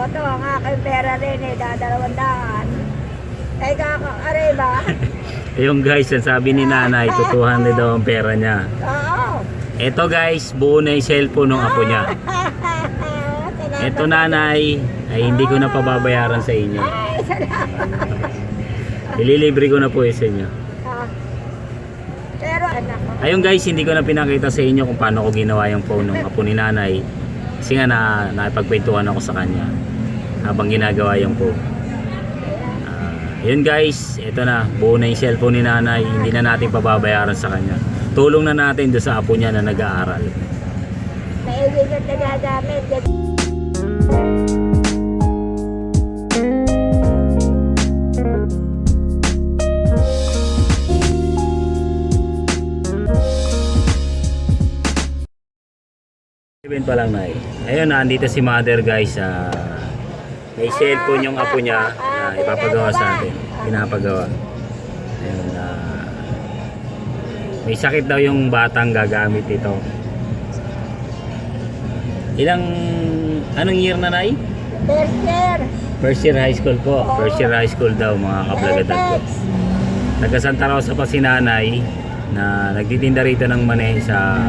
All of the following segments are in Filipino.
Toto, ang aking pera rin eh, dadalawandaan. Ay kakakari ba? Ayun guys, ang sabi ni nanay, tutuhan na daw ang pera niya. Oo. Ito guys, buo na yung cellphone ng apo niya. Ito nanay, ay hindi ko na pababayaran sa inyo. Ay, salamat. Ililibre ko na po sa inyo. Ah. Pero anak ko. Ayun guys, hindi ko na pinakita sa inyo kung paano ko ginawa yung phone ng apo ni nanay. Kasi nga nakipagkwentuhan ako sa kanya habang ginagawa yung phone. Yun guys, ito na, buo na yung cellphone ni nanay. Hindi na natin pababayaran sa kanya. Tulong na natin doon sa apo niya na nag-aaral. Naibigan na gagamit. Even pa lang na ayun, nandito si mother guys. May cellphone yung apo niya na ipapagawa sa atin. Pinapagawa. Ayun, may sakit daw yung batang gagamit ito. Anong year na nai? First year. First year high school po. First year high school daw mga kablagadag ko. Taga Santa Rosa pa si nanay na nagtitinda rito ng mani sa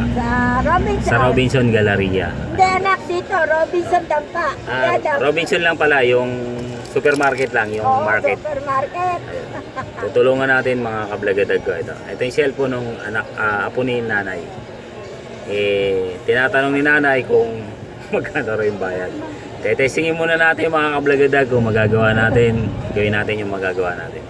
Robinson Galleria. Hindi anak, dito Robinson Dampa. Robinson lang pala, yung supermarket lang, yung market. Supermarket. Tutulungan natin mga kablagadag ko ito. Ito yung cellphone ng apo ni nanay. Tinatanong ni nanay kung magkano rin bayad. Testingin muna natin mga kablagadag kung magagawa natin, gawin natin yung magagawa natin.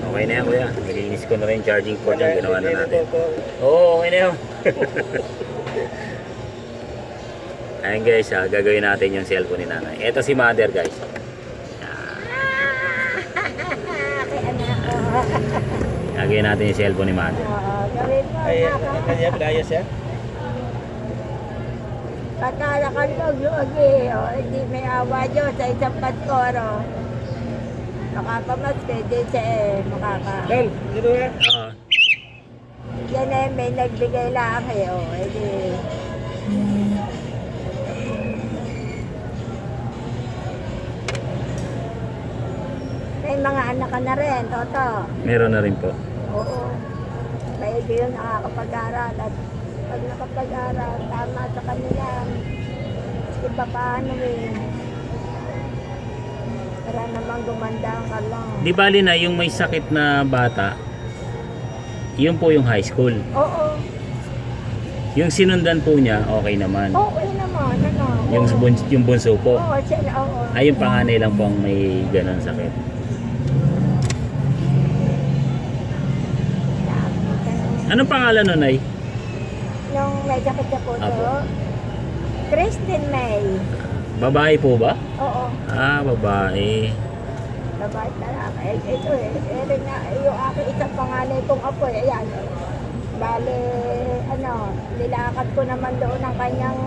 Okay na yan kuya, nilinis ko na rin charging port yung ginawa na natin. Oo, okay na yun. Ayun guys, gagawin natin yung cellphone ni nanay. Ito si mother guys. Gagawin natin yung cellphone ni mother. Gawin mo. Kanya pinayos yan? Pagkalakan mo, lugi. Hindi may awa Diyos sa isang paskoro. Makapamaske, di siya makaka. Dal, dito yan. Oo. Yan may nagbigay lang Edi. May mga anak ka na rin, Toto. Meron na rin po. Oo. Pwede yun nakakapag-aral at pag nakapag-aral, tama sa kanila. Iba paano para namang gumanda ka lang. Di bali na yung may sakit na bata, yun po yung high school. Oo. Yung sinundan po niya, okay naman. Okay naman, ano. Yung bunso po. Oo, siya, oo. Ay, yung panganay lang po ang may ganun sakit. Anong pangalan nun ay? Nung may sakit sa puso, Apo. Christine May. Babae po ba? Oo. Babae. Babae talaga. Ito rin na, yung aking isang panganay kong apo, ayan. Bale, nilakad ko naman doon ang kanyang,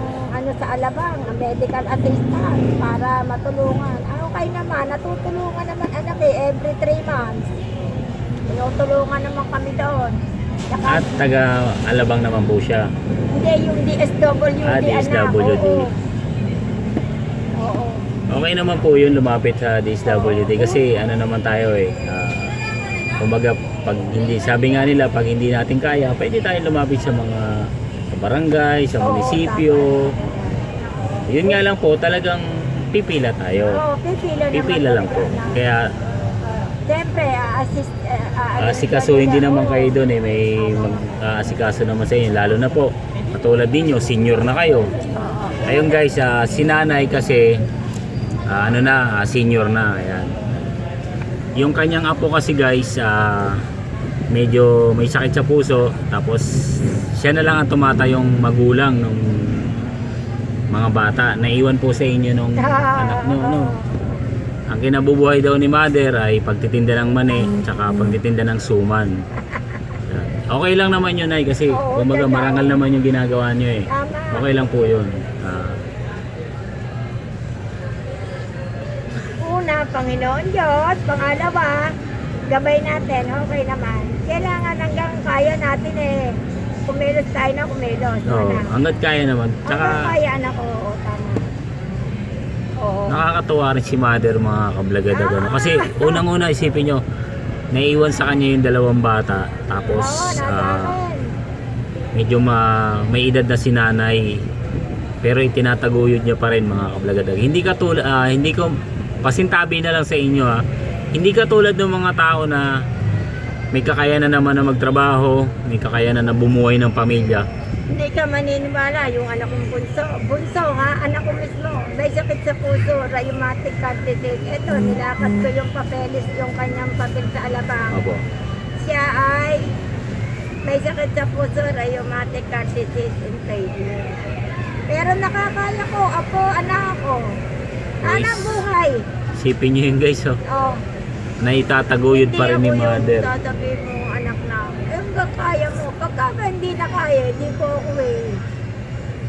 sa Alabang, medical assistant, para matulungan. Okay naman, natutulungan naman anak every 3 months. Tinutulungan naman kami doon. At taga Alabang naman po siya. Hindi, yung DSWD, DSWD. Oo. Okay naman po yun lumapit sa DSWD kasi ano naman tayo kumbaga pag hindi, sabi nga nila pag hindi natin kaya, pwede tayo lumapit sa mga sa barangay, sa munisipyo. Yun nga lang po, talagang pipila tayo. Oo, Pipila lang po. Kaya siyempre, asikasuhin din naman kayo doon may mag-aasikaso naman sa inyo, lalo na po katulad ninyo, senior na kayo. Ayun guys, si nanay kasi senior na. Ayan. Yung kanyang apo kasi guys, medyo may sakit sa puso, tapos siya na lang ang tumatayong magulang ng mga bata. Naiwan po sa inyo nung anak no. Ang kinabubuhay daw ni mother ay pagtitinda ng mani, tsaka pagtitinda ng suman. Okay lang naman yun ay kasi kumbaga marangal naman yung ginagawa nyo eh. Okay lang po yun. Una, Panginoon Diyos. Pangalawa, gabay natin, okay naman. Kailangan hanggang kaya natin eh. Kumilos tayo na kumilos. Oo, Anak. hanggat kaya naman. Hanggang Tsaka kaya anak ko, oo, tama. Oo. nakakatuwa rin si mother mga kablagadag. Ano? Kasi unang-una isipin nyo, naiwan sa kanya yung 2 bata. Tapos Oo, nasa akin. medyo may edad na si nanay. Pero itinataguyod niya pa rin mga kablagadag. Hindi ko pasintabi na lang sa inyo ha. Hindi katulad ng mga tao na may kakayanan naman na magtrabaho, may kakayanan na bumuhay ng pamilya. Hindi ka maniniwala yung anak kong bunso. Bunso ha, anak ko mismo. May sakit sa puso, rheumatic heart disease. Ito, nilakad ko yung papeles, yung kanyang papel sa alabang. Opo. Siya ay may sakit sa puso, rheumatic heart disease and failure. Pero nakakaya ko, apo, anak ko. Anak buhay. Isipin nyo yun guys, oh. Oh. Na itataguyod pa rin ni mother. Hindi ako yung sasabihin mo, anak na, hanggang kaya mo. Pagka hindi na kaya, hindi ko ako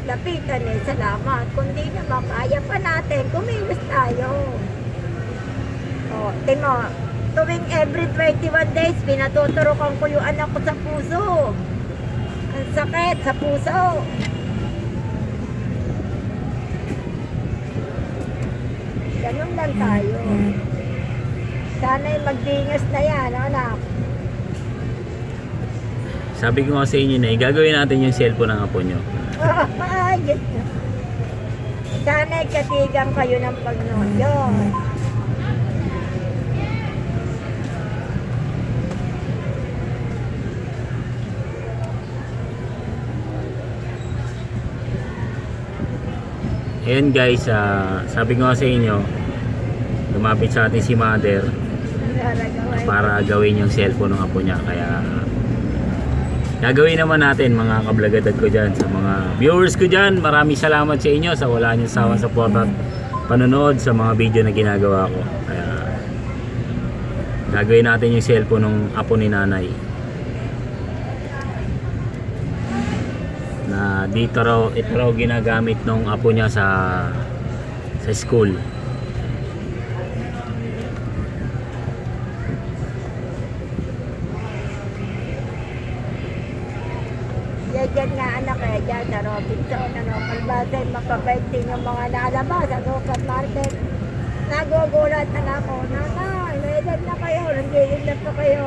lapitan salamat. Kung di naman kaya pa natin, kumilos tayo. O, timo, tuwing every 21 days, pinatuturukan ko yung anak ko sa puso. Ang sakit sa puso. Ganun lang tayo. Sana'y magdingas na yan, anak. Sabi ko nga sa inyo na, gagawin natin yung cellphone ng apo nyo. Ayos na. Sana'y katigang kayo ng Panginoon Diyos. Ayan guys, sabi ko nga sa inyo, lumapit sa atin si mother para gawin yung cellphone ng apo niya. Kaya gagawin naman natin mga kablagadag ko dyan. Sa mga viewers ko dyan, maraming salamat sa inyo sa wala niyong sawang support at panonood sa mga video na ginagawa ko. Kaya gagawin natin yung cellphone ng apo ni nanay. Na ito raw ginagamit ng apo niya sa school. Yan nga anak eh, dyan sa Robinson, Kalbasan, mapabait din yung mga nalabas sa supermarket. Nagugulat na ako, nanay, may edad na kayo, nandiyan na po kayo.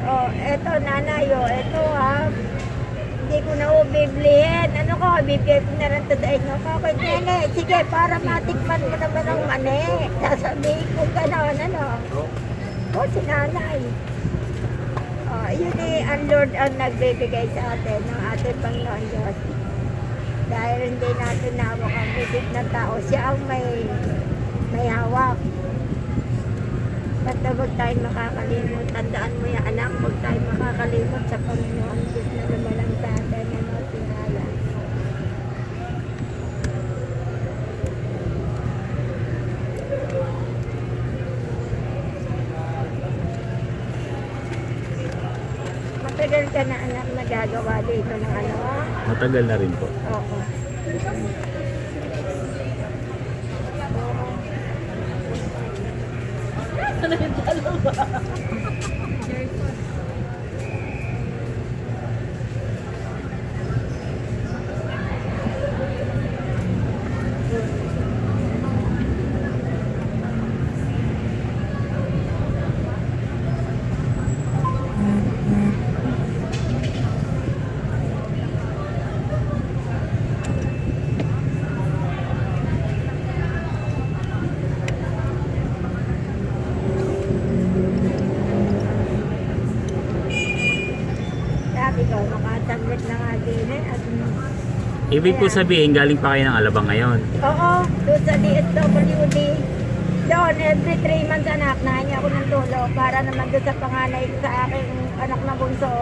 Oh, eto nanay, eto ha, hindi ko na biblihin. Ano ko, bibigay ko na rin to sa inyo. Okay, nene, sige, para matikman mo naman ang mani. Sasabihin ko gano'n, ano. O, si nanay. Yun ang Lord ang nagbibigay sa atin ng ating Panginoon Diyos. Dahil hindi natin hawak ang bibig ng tao, siya ang may hawak. Basta huwag tayong makakalimot. Tandaan mo yan, anak, huwag tayong makakalimot sa Panginoon Diyos na lumalang sa atin. Ano, sinaya. Matagal ka na anak nagagawa dito ng ano? Matagal na rin po. Oo. Sabi ko, makasaglit na nga din eh. At, Ibig po sabihin, galing pa kayo ng Alabang ngayon. oo, doon sa DSWD. Doon, every 3 months anak, nahingi ako ng tulong para naman doon sa panganay sa aking anak na bunso.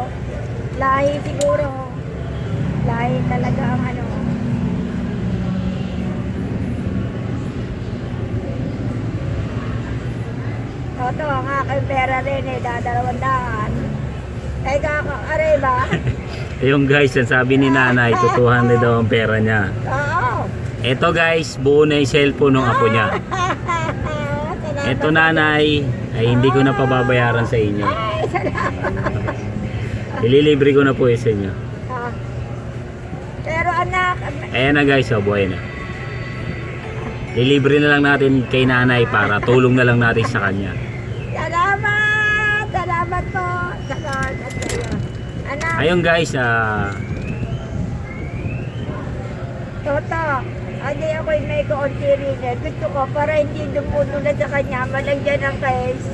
Lahi siguro. Lahi talaga ang ano. Ito, ang aking pera rin eh, dadalawandaan. Ay kako, aray ba? Yung guys, ang sabi ni nanay, tutuhan na daw ang pera niya. Oo. Eto guys, buo na yung cellphone ng apo niya. Eto nanay, ay hindi ko na pababayaran sa inyo. Ay, salamat. Ililibre ko na po sa inyo. Ah. Pero anak, Ayan na guys, buhay na. Lilibre na lang natin kay nanay para tulong na lang natin sa kanya. salamat! Salamat po! Salamat sa iyo. Anak, Ayun guys, Toto, hindi ako may kaunti rin eh. Gusto ko para hindi dumutulad sa kanya, malagyan ng case.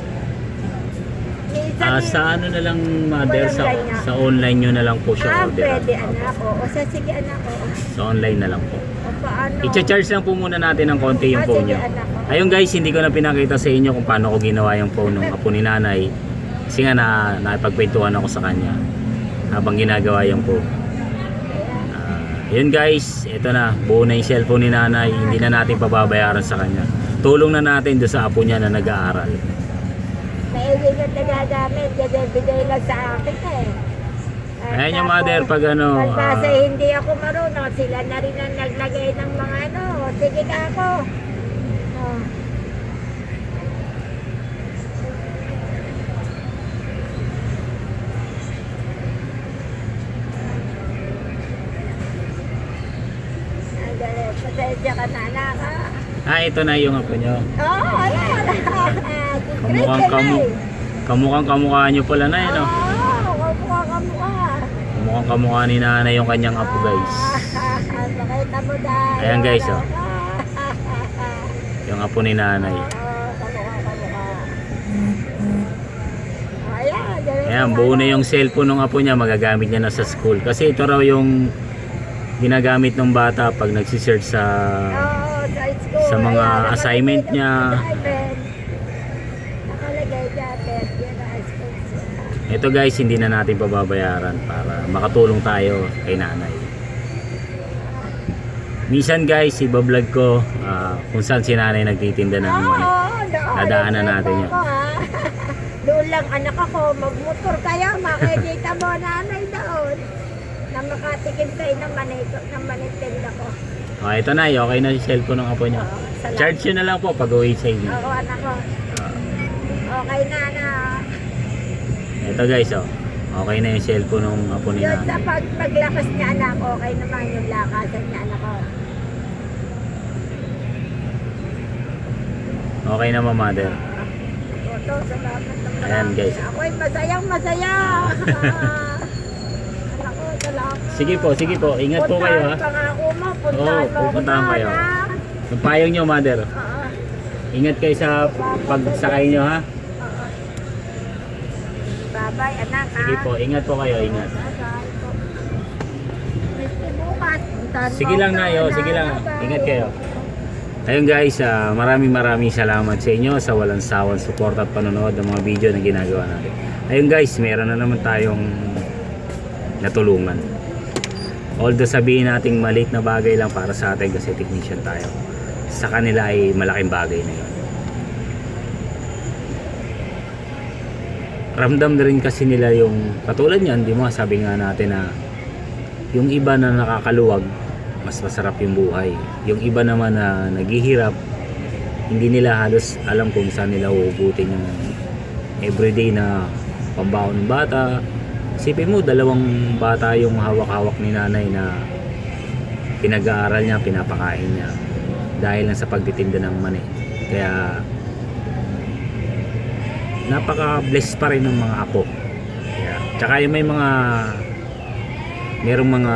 Minsan, sa ano na lang mother, Walang ganyan. sa online nyo na lang po siya order. pwede anak ko. O sige anak ko. Sa online na lang po. O paano? I-charge lang po muna natin ng konti yung phone sige nyo. anak ko. Ayun guys, hindi ko na pinakita sa inyo kung paano ko ginawa yung phone ng apo ni nanay. Kasi nga nakipagkwentuhan ako sa kanya habang ginagawa yung phone. Yun guys, ito na, buo na yung cellphone ni nanay. Hindi na natin pababayaran sa kanya. Tulong na natin doon sa apo niya na nag-aaral. Maiging na nagagamit, bigay lang sa akin eh. Ayan yung mother, pag ano, Kasi hindi ako marunong, sila na rin ang naglagay ng mga ano. Sige ka ako. Oh. Ay, dali, pasensya ka na anak ha. ito na yung apo nyo. Oo, wala. Kamukhang kamukha nyo pala na yun, no? Oo, kamukha. Kamukhang kamukha ni nanay yung kanyang apo guys. Pakita mo dahil. Ayan, guys, oh. Yung apo ni nanay. Ayan, buo na yung cellphone ng apo niya, magagamit niya na sa school. Kasi ito raw yung ginagamit ng bata pag nagsisearch sa sa mga assignment niya. Nakalagay dyan, yan ang school siya. Ito guys, hindi na natin pababayaran para makatulong tayo kay nanay. Minsan guys, ibablog ko kung saan si nanay nagtitinda ng money. Dadaanan natin yan. Doon lang anak ako, magmotor kayo, makikita mo nanay doon. Na makatikim kayo ng manitinda ko. Ito na, okay na yung cellphone ng apo niya. Salamat. Charge yun na lang po pag uwi sa inyo. Oo, anak ko. Okay na, anak. Ito guys, okay na yung cellphone ng apo ni Yun sa nanay. paglakas niya, anak, okay naman yung lakasan niya, anak ko. Okay na mother. Toto, salamat ng marami. Ayan, guys. Ako'y masayang masaya. Anak ko, salamat. Sige po, ingat po kayo ha. Puntahan pangako mo, puntahan Oo, mo pupuntahan ako, kayo. anak. Yung payong nyo mother. Oo. Ingat kayo sa pagsakay nyo ha. Bye-bye, anak. Sige po, ingat po kayo, ingat. Bye-bye po. Bukas, puntahan Sige mo lang ako, na yo, anak. sige lang. Bye-bye. Ingat kayo. Ayun guys, maraming salamat sa inyo sa walang sawang support at panonood ng mga video na ginagawa natin. Ayun guys, meron na naman tayong natulungan. Although sabihin nating maliit na bagay lang para sa atin kasi technician tayo, sa kanila ay malaking bagay na yun. Ramdam na rin kasi nila yung katulad niyan, di mo, sabi nga natin na yung iba na nakakaluwag mas masarap yung buhay. Yung iba naman na naghihirap, hindi nila halos alam kung saan nila uubutin yung everyday na pambaon ng bata. Isipin mo, 2 bata yung hawak-hawak ni nanay na pinag-aaral niya, pinapakain niya dahil lang sa pagtitinda ng mani. Kaya napaka-blessed pa rin ng mga apo. Kaya, tsaka yung merong mga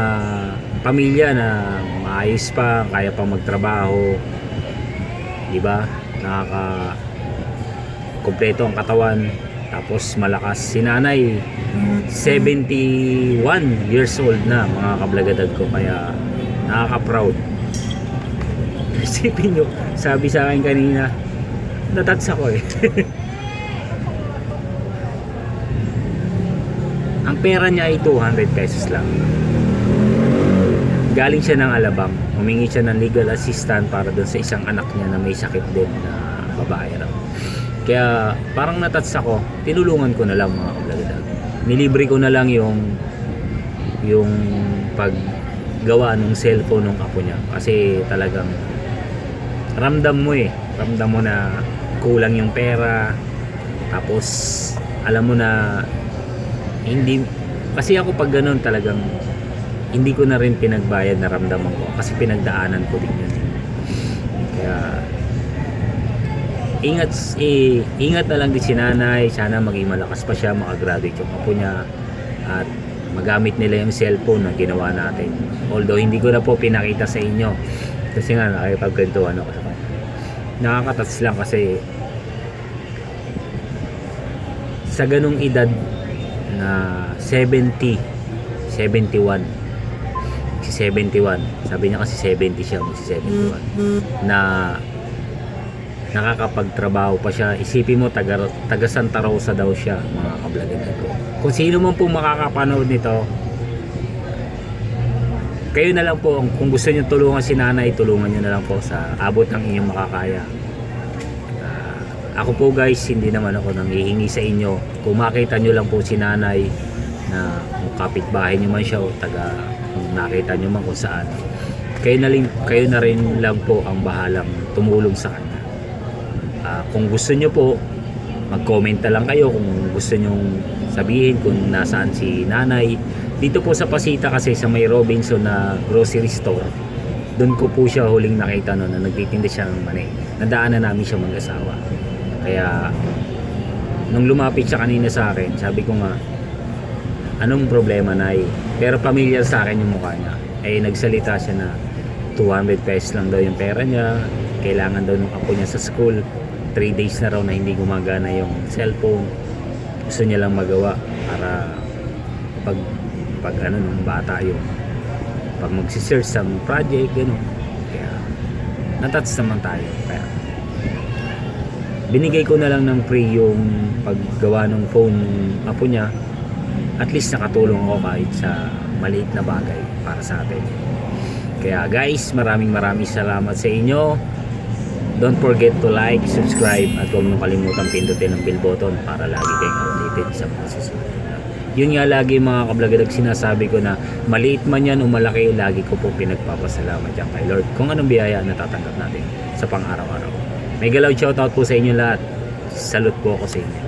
pamilya na maayos pa, kaya pa magtrabaho, di ba? Kompleto ang katawan, tapos malakas. Si nanay 71 years old na, mga kablagadad ko, kaya nakaka-proud. Isipin nyo, sabi sa akin kanina, natats ako eh. Ang pera niya ay 200 pesos lang. Galing siya ng Alabang, humingi siya ng legal assistant para doon sa isang anak niya na may sakit din na babae raw. Kaya parang natats ako, tinulungan ko na lang mga kablagadad. Nilibre ko na lang yung paggawa ng cellphone ng apo niya kasi talagang ramdam mo na kulang yung pera, tapos alam mo na hindi, kasi ako pag ganun talagang hindi ko na rin pinagbayad, naramdaman ko kasi pinagdaanan ko din yun. Kaya ingat na lang din si nanay, sana maging malakas pa siya, makagraduate yung apo niya at magamit nila yung cellphone na ginawa natin. Although hindi ko na po pinakita sa inyo kasi nga nakipagkwentuhan ako sa kanya. Nakakatats lang kasi sa ganung edad na 71 si 71, sabi niya kasi 70 siya, si 71 na nakakapagtrabaho pa siya. Isipin mo, taga Santa Rosa daw siya, mga kablagin ko. Kung sino man po makakapanood nito, kayo na lang po, kung gusto niyo tulungan si nanay, tulungan niyo na lang po sa abot ng inyong makakaya. Ako po guys, hindi naman ako nanghihingi sa inyo. Kung makita niyo lang po si nanay na kung kapitbahay niyo man siya o kung nakita niyo man kung saan, kayo na rin lang po ang bahalang tumulong sa kanya. Kung gusto nyo po, mag-comment na lang kayo kung gusto nyo sabihin kung nasaan si nanay. Dito po sa Pasita kasi sa may Robinson na grocery store, doon ko po siya huling nakita noon na nagtitinda siya ng mani. Nadaanan namin siya mag-asawa. Kaya nung lumapit siya kanina sa akin, sabi ko nga, anong problema, nay? Pero familiar sa akin yung mukha niya. Nagsalita siya na 200 pesos lang daw yung pera niya, kailangan daw ng apo niya sa school. 3 days na raw na hindi gumagana yung cellphone, gusto niya lang magawa para pag ano nung bata yung pag magsisearch sa project gano'n. Kaya natats naman tayo, kaya binigay ko na lang ng free yung paggawa ng phone ng apo niya. At least nakatulong ako kahit sa maliit na bagay para sa atin. Kaya guys, maraming salamat sa inyo. Don't forget to like, subscribe at huwag nyo kalimutan pindutin ang bell button para lagi kayong updated sa mga susunod. Yun nga lagi mga kablagadag, sinasabi ko na maliit man yan o malaki, lagi ko po pinagpapasalamat yan kay Lord kung anong biyaya na tatanggap natin sa pang-araw-araw. Mega loud shoutout po sa inyo lahat. Salute po ako sa inyo.